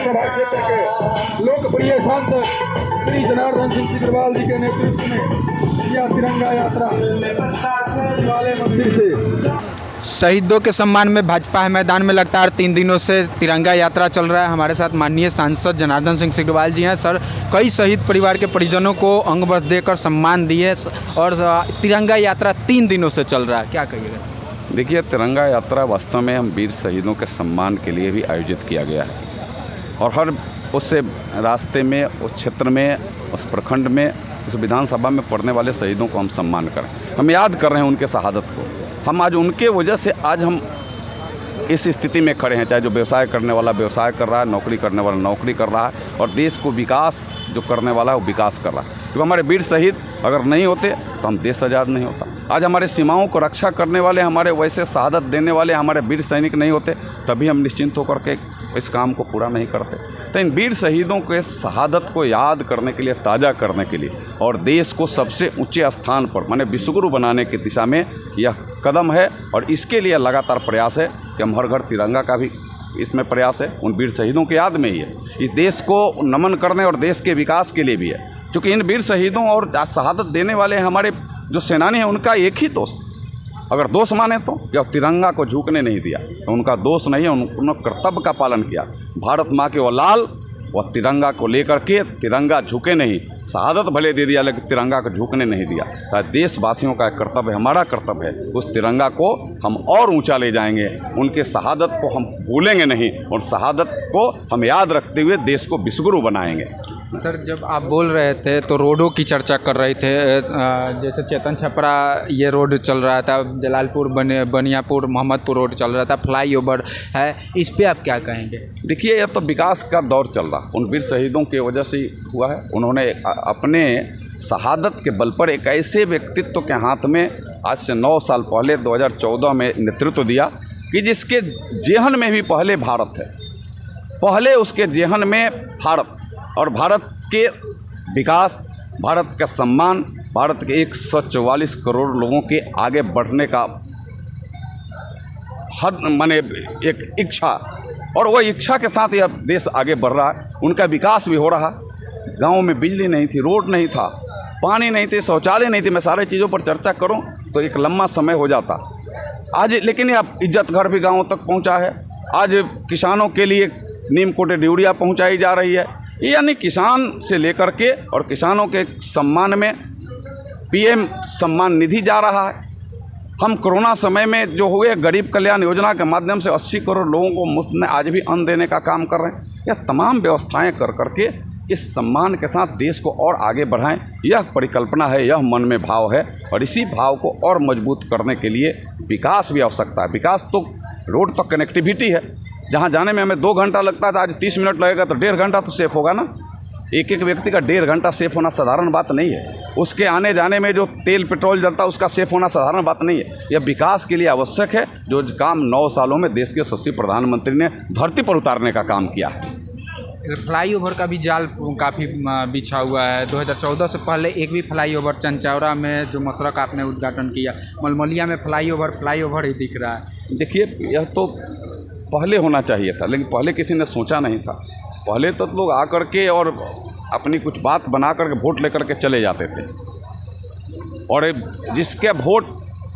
विधानसभा क्षेत्र के लोकप्रिय सांसद श्री जनार्दन सिंह सिग्रीवाल जी के नेतृत्व में यह तिरंगा यात्रा वाले मंदिर से शहीदों के सम्मान में भाजपा है मैदान में लगातार 3 दिनों से तिरंगा यात्रा चल रहा है। हमारे साथ माननीय सांसद जनार्दन सिंह सिग्रीवाल जी हैं। सर, कई शहीद परिवार के परिजनों को अंग वस्त्र देकर सम्मान दिए और तिरंगा यात्रा 3 दिनों से चल रहा है, क्या कहिएगा सर? देखिए, तिरंगा यात्रा वास्तव में हम वीर शहीदों के सम्मान के लिए भी आयोजित किया गया है और हर उससे रास्ते में, उस क्षेत्र में, उस प्रखंड में, उस विधानसभा में पढ़ने वाले शहीदों को हम सम्मान करें। हम याद कर रहे हैं उनके शहादत को। हम आज उनके वजह से आज हम इस स्थिति में खड़े हैं, चाहे जो व्यवसाय करने वाला व्यवसाय कर रहा है, नौकरी करने वाला नौकरी कर रहा है और देश को विकास जो करने वाला है वो विकास कर रहा है। क्योंकि हमारे वीर शहीद अगर नहीं होते तो हम देश आज़ाद नहीं होता। आज हमारे सीमाओं को रक्षा करने वाले, हमारे वैसे शहादत देने वाले हमारे वीर सैनिक नहीं होते तभी हम निश्चिंत होकर के इस काम को पूरा नहीं करते। तो इन वीर शहीदों के शहादत को याद करने के लिए, ताज़ा करने के लिए और देश को सबसे ऊंचे स्थान पर माने विश्वगुरु बनाने की दिशा में यह कदम है और इसके लिए लगातार प्रयास है कि हम हर घर तिरंगा का भी इसमें प्रयास है। उन वीर शहीदों की याद में ही है, इस देश को नमन करने और देश के विकास के लिए भी है। क्योंकि इन वीर शहीदों और शहादत देने वाले हमारे जो सेनानी हैं उनका एक ही दोष, अगर दोष माने तो कि तिरंगा को झुकने नहीं दिया, तो उनका दोष नहीं है, उन्होंने कर्तव्य का पालन किया। भारत माँ के वो लाल वह तिरंगा को लेकर के तिरंगा झुके नहीं, शहादत भले दे दिया लेकिन तिरंगा को झुकने नहीं दिया। देशवासियों का कर्तव्य, हमारा कर्तव्य है, उस तिरंगा को हम और ऊंचा ले जाएंगे, उनके शहादत को हम भूलेंगे नहीं और शहादत को हम याद रखते हुए देश को विश्वगुरु बनाएंगे। सर, जब आप बोल रहे थे तो रोडों की चर्चा कर रहे थे, जैसे चेतन छपरा ये रोड चल रहा था, जलालपुर बनियापुर मोहम्मदपुर रोड चल रहा था, फ्लाईओवर है, इस पे आप क्या कहेंगे? देखिए, यह तो विकास का दौर चल रहा, उन वीर शहीदों की वजह से हुआ है। उन्होंने अपने शहादत के बल पर एक ऐसे व्यक्तित्व के हाथ में आज से 9 साल पहले 2014 में नेतृत्व दिया कि जिसके जेहन में भी पहले भारत है, पहले उसके जेहन में भारत और भारत के विकास, भारत का सम्मान, भारत के 144 करोड़ लोगों के आगे बढ़ने का हद माने एक इच्छा, और वह इच्छा के साथ यह देश आगे बढ़ रहा है। उनका विकास भी हो रहा। गाँव में बिजली नहीं थी, रोड नहीं था, पानी नहीं थे, शौचालय नहीं थे। मैं सारे चीज़ों पर चर्चा करूं तो एक लंबा समय हो जाता आज, लेकिन यह इज्जत घर भी गाँव तक पहुंचा है। आज किसानों के लिए नीम कोटेड यूरिया पहुँचाई जा रही है, यानी किसान से लेकर के और किसानों के सम्मान में पीएम सम्मान निधि जा रहा है। हम कोरोना समय में जो हुए गरीब कल्याण योजना के माध्यम से 80 करोड़ लोगों को मुफ्त में आज भी अन्न देने का काम कर रहे हैं। यह तमाम व्यवस्थाएं कर करके इस सम्मान के साथ देश को और आगे बढ़ाएं, यह परिकल्पना है, यह मन में भाव है और इसी भाव को और मजबूत करने के लिए विकास भी आवश्यकता है। विकास तो रोड तक कनेक्टिविटी है, जहाँ जाने में हमें 2 घंटा लगता था, आज 30 मिनट लगेगा तो 1.5 घंटा तो सेफ होगा ना। एक व्यक्ति का 1.5 घंटा सेफ होना साधारण बात नहीं है। उसके आने जाने में जो तेल पेट्रोल जलता है उसका सेफ होना साधारण बात नहीं है। यह विकास के लिए आवश्यक है, जो काम 9 सालों में देश के यशस्वी प्रधानमंत्री ने धरती पर उतारने का काम किया है। फ्लाईओवर का भी जाल काफ़ी बिछा हुआ है। 2014 से पहले एक भी फ्लाईओवर, चंचौरा में जो मशरक आपने उद्घाटन किया, मलमलिया में फ्लाईओवर ही दिख रहा है। देखिए, यह तो पहले होना चाहिए था, लेकिन पहले किसी ने सोचा नहीं था। पहले तो लोग आकर के और अपनी कुछ बात बना करके वोट लेकर के चले जाते थे और जिसके वोट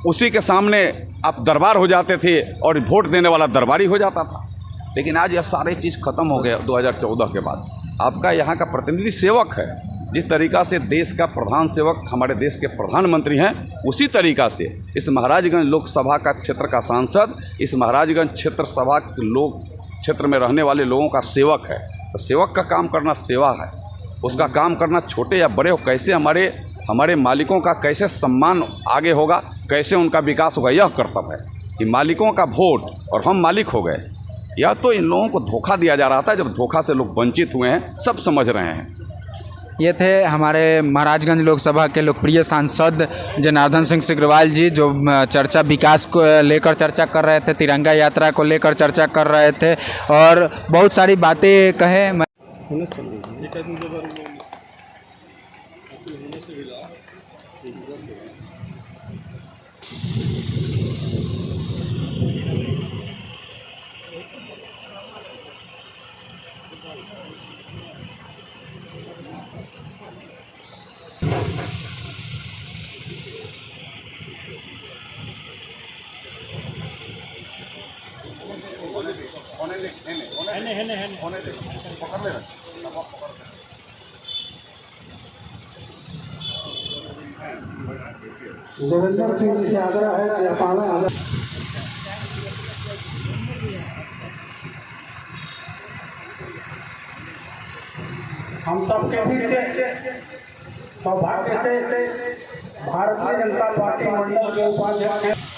उसी के सामने आप दरबार हो जाते थे और वोट देने वाला दरबारी हो जाता था। लेकिन आज यह सारी चीज़ ख़त्म हो गया 2014 के बाद। आपका यहाँ का प्रतिनिधि सेवक है, जिस तरीक़ा से देश का प्रधान सेवक हमारे देश के प्रधानमंत्री हैं, उसी तरीक़ा से इस महाराजगंज लोकसभा का क्षेत्र का सांसद, इस महाराजगंज क्षेत्र सभा के लोग क्षेत्र में रहने वाले लोगों का सेवक है। तो सेवक का काम करना सेवा है, उसका काम करना छोटे या बड़े हो, कैसे हमारे मालिकों का कैसे सम्मान आगे होगा, कैसे उनका विकास होगा, यह कर्तव्य है कि मालिकों का वोट और हम मालिक हो गए। या तो इन लोगों को धोखा दिया जा रहा था, जब धोखा से लोग वंचित हुए हैं, सब समझ रहे हैं। ये थे हमारे महाराजगंज लोकसभा के लोकप्रिय सांसद जनार्दन सिंह सिग्रीवाल जी, जो चर्चा विकास को लेकर चर्चा कर रहे थे, तिरंगा यात्रा को लेकर चर्चा कर रहे थे और बहुत सारी बातें कहे। देवेंद्र सिंह जी से आग्रह है कि पाना हम सबके बीच सौभाग्य से भारतीय जनता पार्टी मंडल के उपाध्यक्ष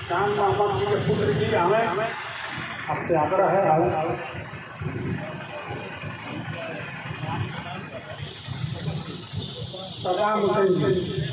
चांद मोहम्मद जी के पुत्र जी हमें आपसे आग्रह है सदाम हुसैन जी